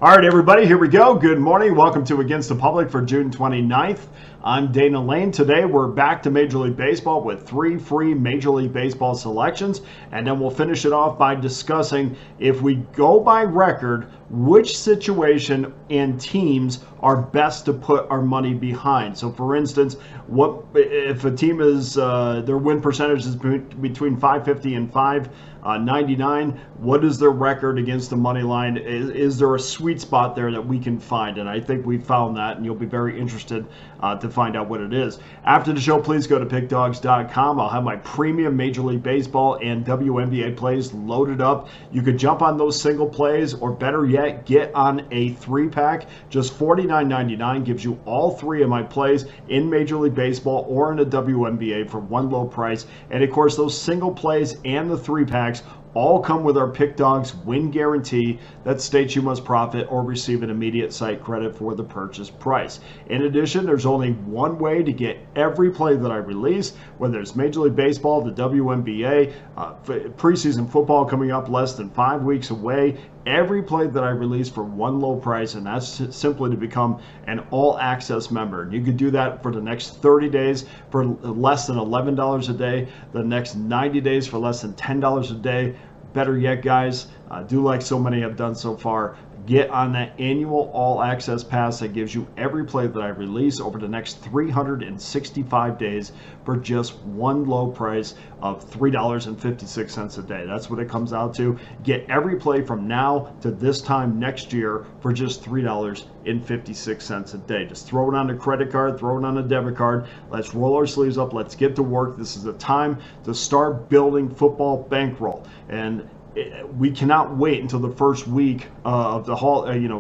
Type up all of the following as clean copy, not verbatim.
All right, everybody, here we go. Good morning. Welcome to Against the Public for June 29th. I'm Dana Lane. Today, we're back to Major League Baseball with 3 free Major League Baseball selections, and then we'll finish it off by discussing, if we go by record, which situation and teams are best to put our money behind. So, for instance, what if a team is their win percentage is between 550 and 599? What is their record against the money line? Is there a sweet spot there that we can find? And I think we found that, and you'll be very interested to find out what it is. After the show, please go to Pickdawgz.com. I'll have my premium Major League Baseball and WNBA plays loaded up. You could jump on those single plays, or better yet, get on a 3-pack. Just $49.99 gives you all 3 of my plays in Major League Baseball or in the WNBA for one low price. And of course, those single plays and the 3-packs all come with our Pick Dawgz win guarantee that states you must profit or receive an immediate site credit for the purchase price. In addition, there's only one way to get every play that I release, whether it's Major League Baseball, the WNBA, preseason football coming up less than 5 weeks away. Every play that I release for one low price, and that's simply to become an all-access member. You can do that for the next 30 days for less than $11 a day, the next 90 days for less than $10 a day. Better yet, guys, do like so many have done so far, get on that annual all-access pass that gives you every play that I release over the next 365 days for just one low price of $3.56 a day. That's what it comes out to. Get every play from now to this time next year for just $3.56 a day. Just throw it on a credit card, throw it on a debit card. Let's roll our sleeves up. Let's get to work. This is the time to start building football bankroll. And we cannot wait until the first week of the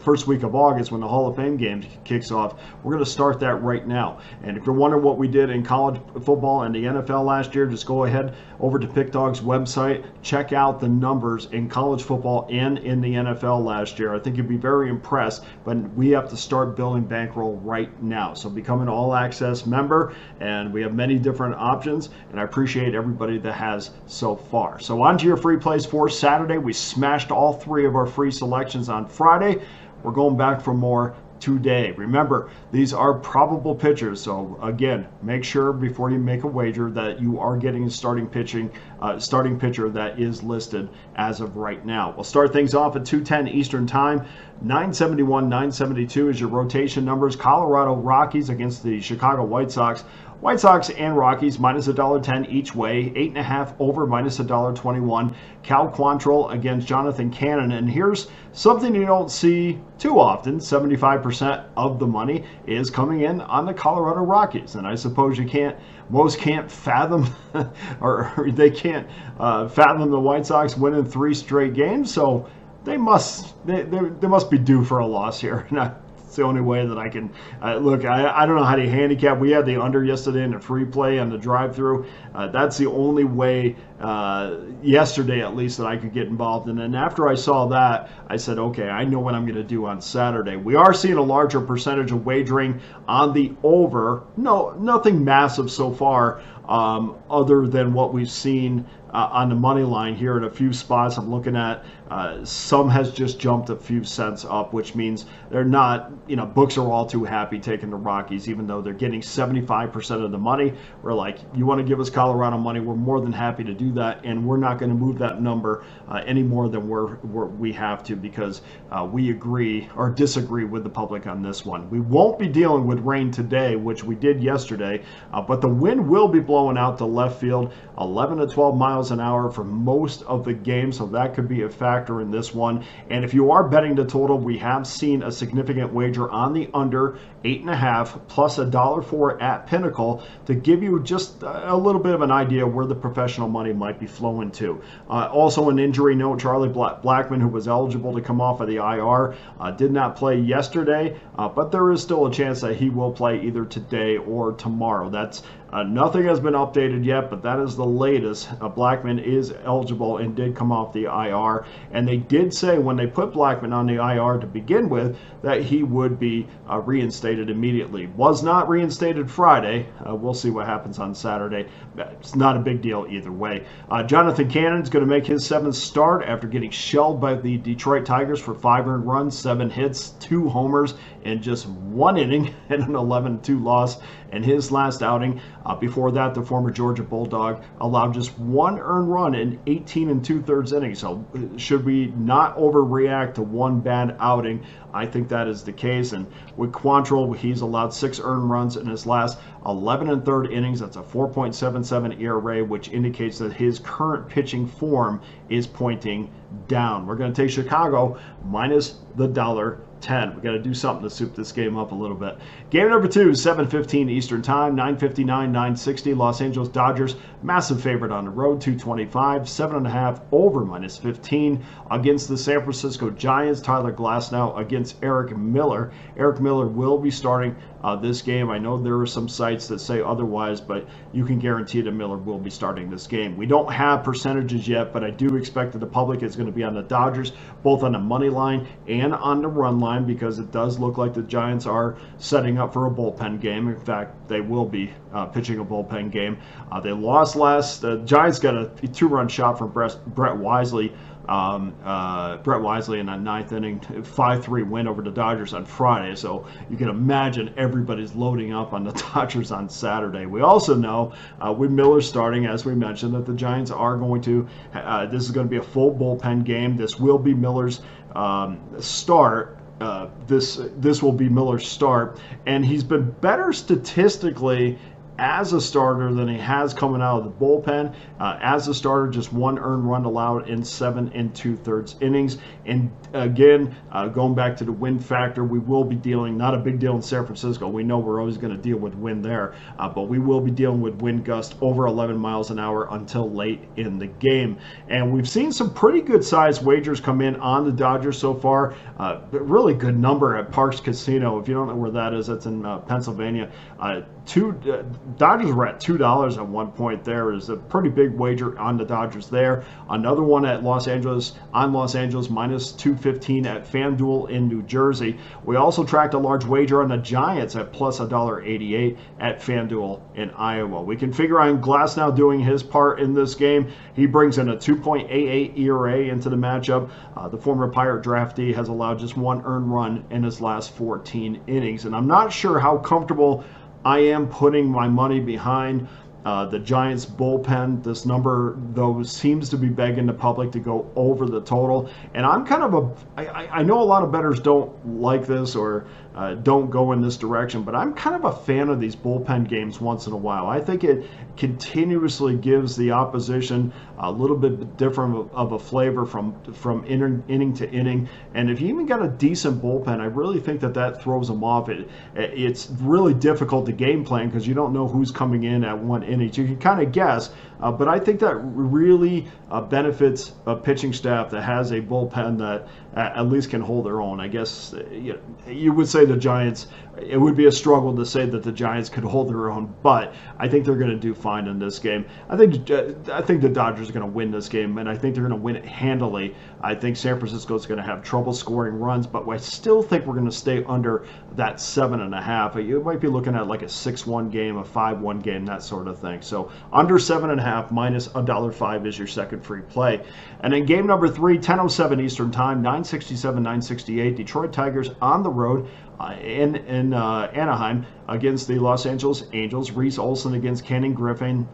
first week of August when the Hall of Fame game kicks off. We're going to start that right now. And if you're wondering what we did in college football and the NFL last year, just go ahead over to Pickdawgz website. Check out the numbers in college football and in the NFL last year. I think you'd be very impressed, but we have to start building bankroll right now. So become an all-access member, and we have many different options, and I appreciate everybody that has so far. So on to your free plays for Saturday. We smashed all 3 of our free selections on Friday. We're going back for more today. Remember, these are probable pitchers, so again, make sure before you make a wager that you are getting a starting pitcher that is listed as of right now. We'll start things off at 2:10 Eastern Time. 971, 972 is your rotation numbers. Colorado Rockies against the Chicago White Sox. White Sox and Rockies minus $1.10 each way. 8.5 over minus $1.21. Cal Quantrill against Jonathan Cannon. And here's something you don't see too often. 75% of the money is coming in on the Colorado Rockies. And I suppose most can't fathom or they can't fathom the White Sox winning 3 straight games. So they must be due for a loss here. It's the only way that I can look. I don't know how to handicap. We had the under yesterday in the free play on the drive-through. That's the only way yesterday, at least, that I could get involved. And then after I saw that, I said, okay, I know what I'm going to do on Saturday. We are seeing a larger percentage of wagering on the over. No, nothing massive so far, other than what we've seen on the money line here in a few spots I'm looking at. Some has just jumped a few cents up, which means they're not, books are all too happy taking the Rockies, even though they're getting 75% of the money. We're like, you want to give us Colorado money, we're more than happy to do that, and we're not going to move that number any more than we have to, because we agree or disagree with the public on this one. We won't be dealing with rain today, which we did yesterday, but the wind will be blowing out to left field 11 to 12 miles an hour for most of the game, so that could be a factor in this one. And if you are betting the total, we have seen a significant wager on the under 8.5 plus $1.04 at Pinnacle to give you just a little bit of an idea where the professional money might be flowing to. Also, an injury note: Charlie Blackmon, who was eligible to come off of the IR, did not play yesterday, but there is still a chance that he will play either today or tomorrow. That's Nothing has been updated yet, but that is the latest. Blackmon is eligible and did come off the IR. And they did say when they put Blackmon on the IR to begin with that he would be reinstated immediately. Was not reinstated Friday. We'll see what happens on Saturday. It's not a big deal either way. Jonathan Cannon's going to make his 7th start after getting shelled by the Detroit Tigers for 5 earned runs, 7 hits, 2 homers in just 1 inning and an 11-2 loss in his last outing. Before that, the former Georgia Bulldog allowed just 1 earned run in 18 2/3 innings. So should we not overreact to 1 bad outing? I think that is the case. And with Quantrill, he's allowed 6 earned runs in his last 11 1/3 innings. That's a 4.77 ERA, which indicates that his current pitching form is pointing down. We're going to take Chicago minus the $1.10. We got to do something to soup this game up a little bit. Game number 2, 7:15 Eastern Time, 9:59, 9:60. Los Angeles Dodgers, massive favorite on the road, 225, 7.5 over minus 15 against the San Francisco Giants. Tyler Glasnow against Eric Miller. Eric Miller will be starting this game. I know there are some sites that say otherwise, but you can guarantee that Miller will be starting this game. We don't have percentages yet, but I do expect that the public is going to be on the Dodgers, both on the money line and on the run line, because it does look like the Giants are setting up for a bullpen game. In fact, they will be pitching a bullpen game. They lost last. The Giants got a 2-run shot from Brett Wisely. Brett Wisely in that 9th inning, 5-3 win over the Dodgers on Friday. So you can imagine everybody's loading up on the Dodgers on Saturday. We also know with Miller starting, as we mentioned, that the Giants are going to, this is going to be a full bullpen game. This will be Miller's start. This will be Miller's start, and he's been better statistically as a starter than he has coming out of the bullpen. As a starter, just 1 earned run allowed in 7 2/3 innings. And again, going back to the win factor, we will be dealing, not a big deal in San Francisco. We know we're always going to deal with wind there, but we will be dealing with wind gust over 11 miles an hour until late in the game. And we've seen some pretty good sized wagers come in on the Dodgers so far. Really good number at Parks Casino. If you don't know where that is, that's in Pennsylvania. Dodgers were at $2 at one point. There is a pretty big wager on the Dodgers there. Another one at Los Angeles, minus 215 at FanDuel in New Jersey. We also tracked a large wager on the Giants at plus $1.88 at FanDuel in Iowa. We can figure on Glasnow doing his part in this game. He brings in a 2.88 ERA into the matchup. The former Pirate draftee has allowed just 1 earned run in his last 14 innings. And I'm not sure how comfortable I am putting my money behind the Giants bullpen. This number, though, seems to be begging the public to go over the total. And I'm kind of I know a lot of bettors don't like this or don't go in this direction, but I'm kind of a fan of these bullpen games once in a while. I think it continuously gives the opposition a little bit different of a flavor from inning to inning. And if you even got a decent bullpen, I really think that throws them off. It's really difficult to game plan because you don't know who's coming in at one inning. You can kind of guess, but I think that really benefits a pitching staff that has a bullpen that at least can hold their own. I guess you would say the Giants, it would be a struggle to say that the Giants could hold their own, but I think they're going to do fine in this game. I think the Dodgers are going to win this game, and I think they're going to win it handily. I think San Francisco is going to have trouble scoring runs, but I still think we're going to stay under that 7.5. You might be looking at like a 6-1 game, a 5-1 game, that sort of thing. So under 7.5 minus $1.05 is your second free play. And then game number 3, 10:07 Eastern Time, 9:67, 9:68. Detroit Tigers on the road in Anaheim against the Los Angeles Angels. Reese Olson against Canning Griffin.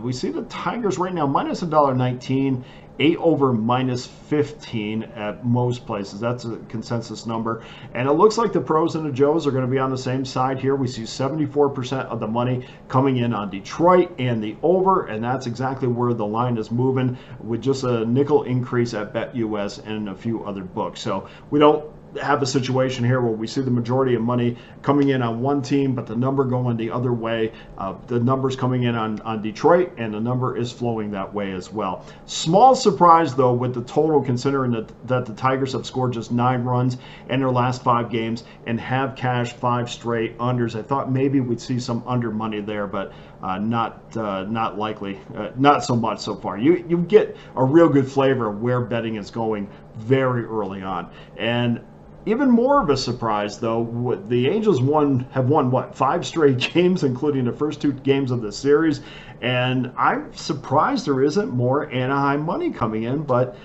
We see the Tigers right now minus $1.19. 8 over minus 15 at most places. That's a consensus number. And it looks like the pros and the Joes are going to be on the same side here. We see 74% of the money coming in on Detroit and the over, and that's exactly where the line is moving with just a nickel increase at BetUS and a few other books. So we don't have a situation here where we see the majority of money coming in on one team, but the number going the other way. The number's coming in on Detroit, and the number is flowing that way as well. Small surprise, though, with the total, considering that the Tigers have scored just 9 runs in their last 5 games and have cashed 5 straight unders. I thought maybe we'd see some under money there, but not likely. Not so much so far. You get a real good flavor of where betting is going very early on. And even more of a surprise, though, the Angels have won what, 5 straight games, including the first 2 games of the series. And I'm surprised there isn't more Anaheim money coming in, but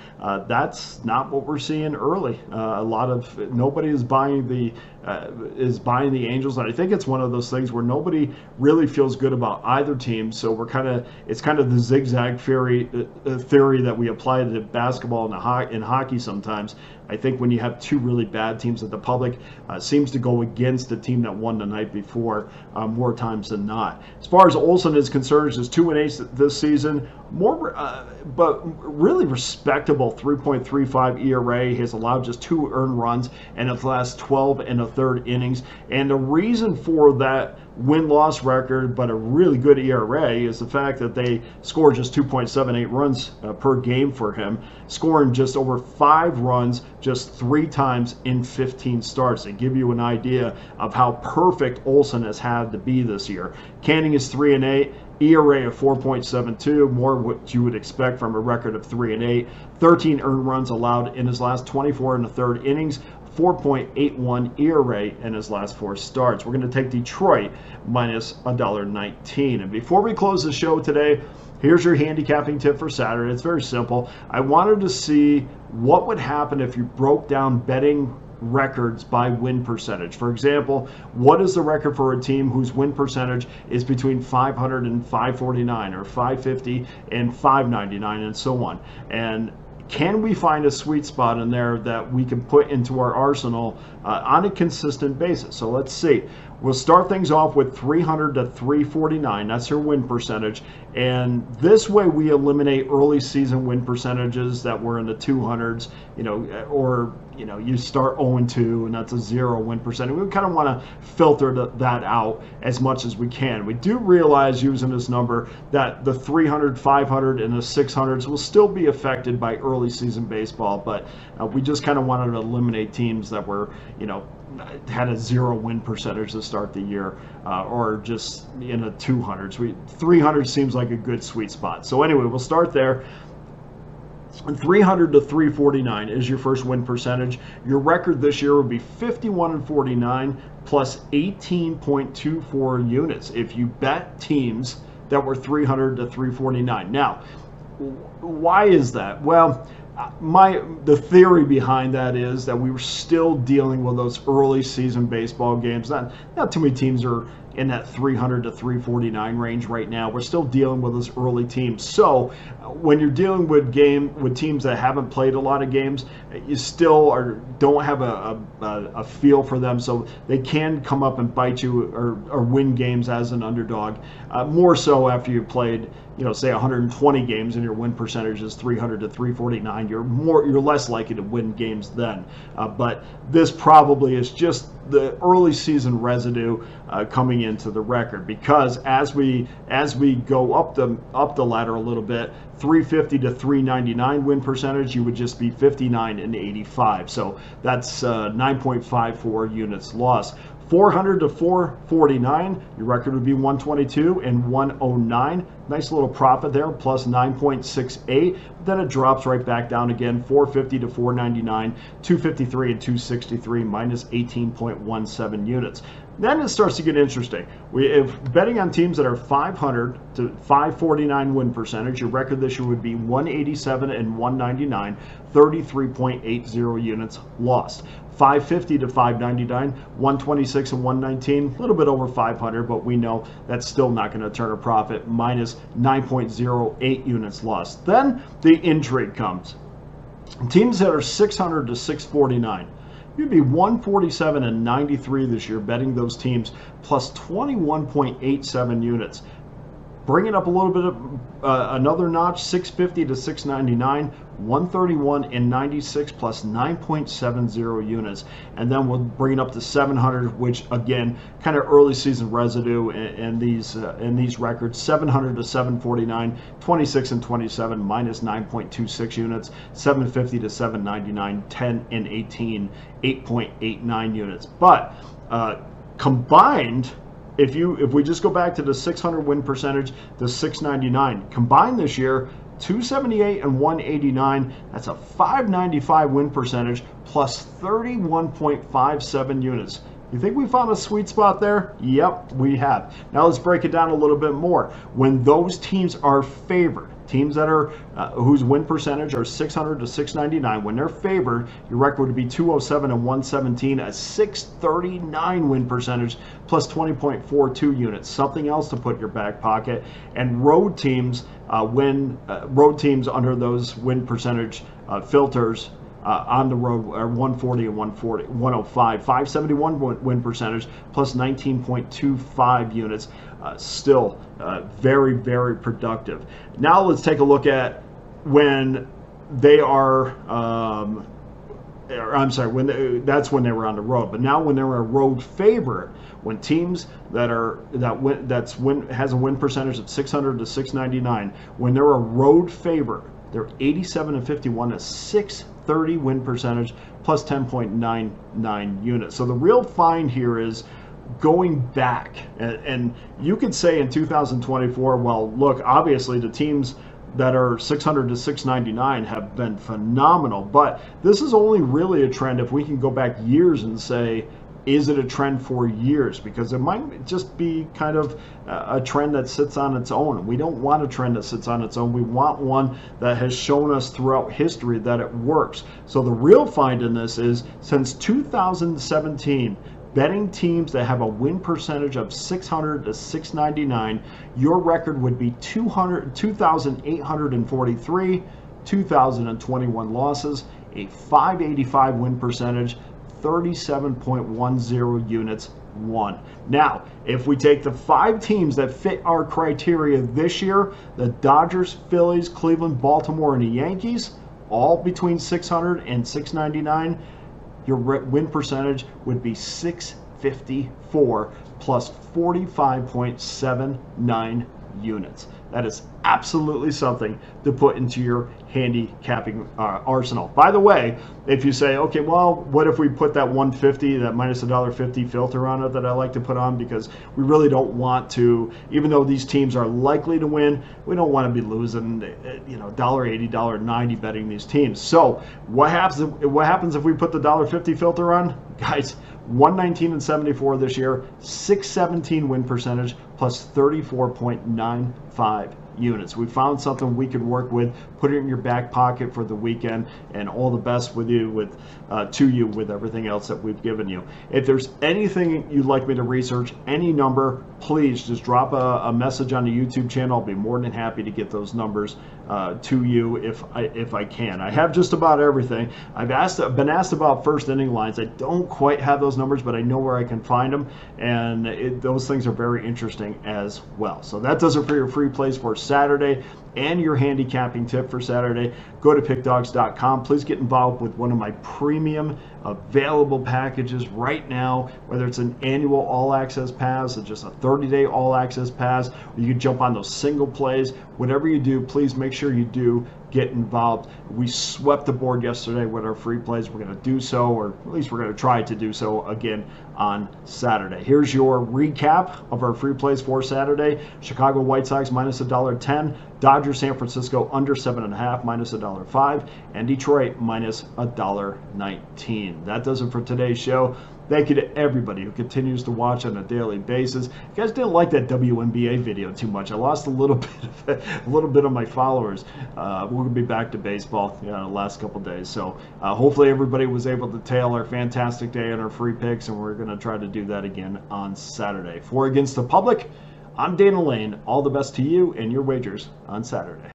that's not what we're seeing early. Nobody is buying the Angels, and I think it's one of those things where nobody really feels good about either team. So it's kind of the zigzag theory that we apply to basketball and hockey sometimes. I think when you have 2 really bad teams, that the public seems to go against the team that won the night before more times than not. As far as Olsen is concerned, he's 2-8 this season, but really respectable 3.35 ERA. He has allowed just 2 earned runs in his last 12 1/3 innings, and the reason for that win-loss record, but a really good ERA, is the fact that they score just 2.78 runs per game for him, scoring just over 5 runs just 3 times in 15 starts. To give you an idea of how perfect Olsen has had to be this year. Canning is 3-8. ERA of 4.72, more what you would expect from a record of 3-8. 13 earned runs allowed in his last 24 1/3 innings. 4.81 ERA in his last 4 starts. We're going to take Detroit minus $1.19. And before we close the show today, here's your handicapping tip for Saturday. It's very simple. I wanted to see what would happen if you broke down betting records by win percentage. For example, what is the record for a team whose win percentage is between 500 and 549, or 550 and 599, and so on? And can we find a sweet spot in there that we can put into our arsenal on a consistent basis? So let's see. We'll start things off with 300 to 349. That's your win percentage. And this way we eliminate early season win percentages that were in the 200s, or you start 0-2 and that's a 0 win percentage. We kind of want to filter that out as much as we can. We do realize, using this number, that the 300, 500, and the 600s will still be affected by early season baseball, but we just kind of wanted to eliminate teams that were, had a 0 win percentage to start the year, or just in the 200s. 300 seems like a good sweet spot. So anyway, we'll start there. 300 to 349 is your first win percentage. Your record this year would be 51-49 plus 18.24 units if you bet teams that were 300 to 349. Now, why is that? Well, the theory behind that is that we were still dealing with those early season baseball games. Not too many teams are in that 300 to 349 range right now. We're still dealing with those early teams. So when you're dealing with teams that haven't played a lot of games, you still don't have a feel for them. So they can come up and bite you or win games as an underdog. More so after you've played, say 120 games and your win percentage is 300 to 349. You're less likely to win games then. But this probably is just the early season residue coming into the record, because as we go up the ladder a little bit, 350 to 399 win percentage, you would just be 59-85. So that's 9.54 units lost. 400 to 449, your record would be 122 and 109. Nice little profit there, plus 9.68. Then it drops right back down again, 450 to 499, 253 and 263, minus 18.17 units. Then it starts to get interesting. If betting on teams that are 500 to 549 win percentage, your record this year would be 187 and 199, 33.80 units lost. 550 to 599, 126 and 119, a little bit over 500, but we know that's still not going to turn a profit, minus 9.08 units lost. Then the intrigue comes. Teams that are 600 to 649. You'd be 147 and 93 this year betting those teams, plus 21.87 units. Bring it up a little bit of another notch, 650 to 699, 131 and 96 plus 9.70 units. And then we'll bring it up to 700, which again, kind of early season residue in these records. 700 to 749, 26 and 27 minus 9.26 units. 750 to 799, 10 and 18, 8.89 units. But combined, if we just go back to the 600 win percentage, the 699 combined this year, 278 and 189, that's a 595 win percentage plus 31.57 units. You think we found a sweet spot there? Yep, we have. Now let's break it down a little bit more. When those teams are favored, teams that are whose win percentage are 600 to 699, when they're favored, your record would be 207 and 117, a 639 win percentage plus 20.42 units. Something else to put in your back pocket. And road teams road teams under those win percentage filters on the road are 140 and 105, 571 win percentage plus 19.25 units. Still very, very productive. Now let's take a look at when they are, that's when they were on the road. But now when they're a road favorite, when teams has a win percentage of 600 to 699, when they're a road favorite, they're 87 and 51, a 630 win percentage plus 10.99 units. So the real find here is going back, and you could say in 2024, well, look, obviously the teams that are 600 to 699 have been phenomenal, but this is only really a trend if we can go back years and say, is it a trend for years? Because it might just be kind of a trend that sits on its own. We don't want a trend that sits on its own. We want one that has shown us throughout history that it works. So the real find in this is, since 2017, betting teams that have a win percentage of 600 to 699, your record would be 2,843, 2,021 losses, a 585 win percentage, 37.10 units won. Now, if we take the 5 teams that fit our criteria this year, the Dodgers, Phillies, Cleveland, Baltimore, and the Yankees, all between 600 and 699, your win percentage would be 654 plus 45.79 units. That is absolutely something to put into your handicapping arsenal. By the way, if you say, okay, well, what if we put that 150, that minus $1.50 filter on it that I like to put on, because we really don't want to, even though these teams are likely to win, we don't want to be losing, $1.80, $1.90 betting these teams. So what happens if we put the $1.50 filter on? Guys, 119 and 74 this year, 617 win percentage plus 34.95 units. We found something we could work with. Put it in your back pocket for the weekend, and all the best with everything else that we've given you. If there's anything you'd like me to research, any number, please just drop a message on the YouTube channel. I'll be more than happy to get those numbers to you if I can. I have just about everything. I've been asked about first inning lines. I don't quite have those numbers, but I know where I can find them, and those things are very interesting as well. So that does it for your free plays for Saturday and your handicapping tip for Saturday. Go to pickdawgz.com. Please get involved with one of my premium available packages right now, whether it's an annual all-access pass or just a 30-day all-access pass, or you can jump on those single plays. Whatever you do, please make sure you do get involved. We swept the board yesterday with our free plays. We're going to do so, or at least we're going to try to do so again on Saturday. Here's your recap of our free plays for Saturday. Chicago White Sox minus $1.10, Dodgers San Francisco under 7.5 minus $1.05, and Detroit minus $1.19. That does it for today's show. Thank you to everybody who continues to watch on a daily basis. You guys didn't like that WNBA video too much. I lost a little bit of my followers. We're gonna be back to baseball the last couple days. So hopefully everybody was able to tail our fantastic day and our free picks, and we're gonna try to do that again on Saturday. For Against the Public, I'm Dana Lane. All the best to you and your wagers on Saturday.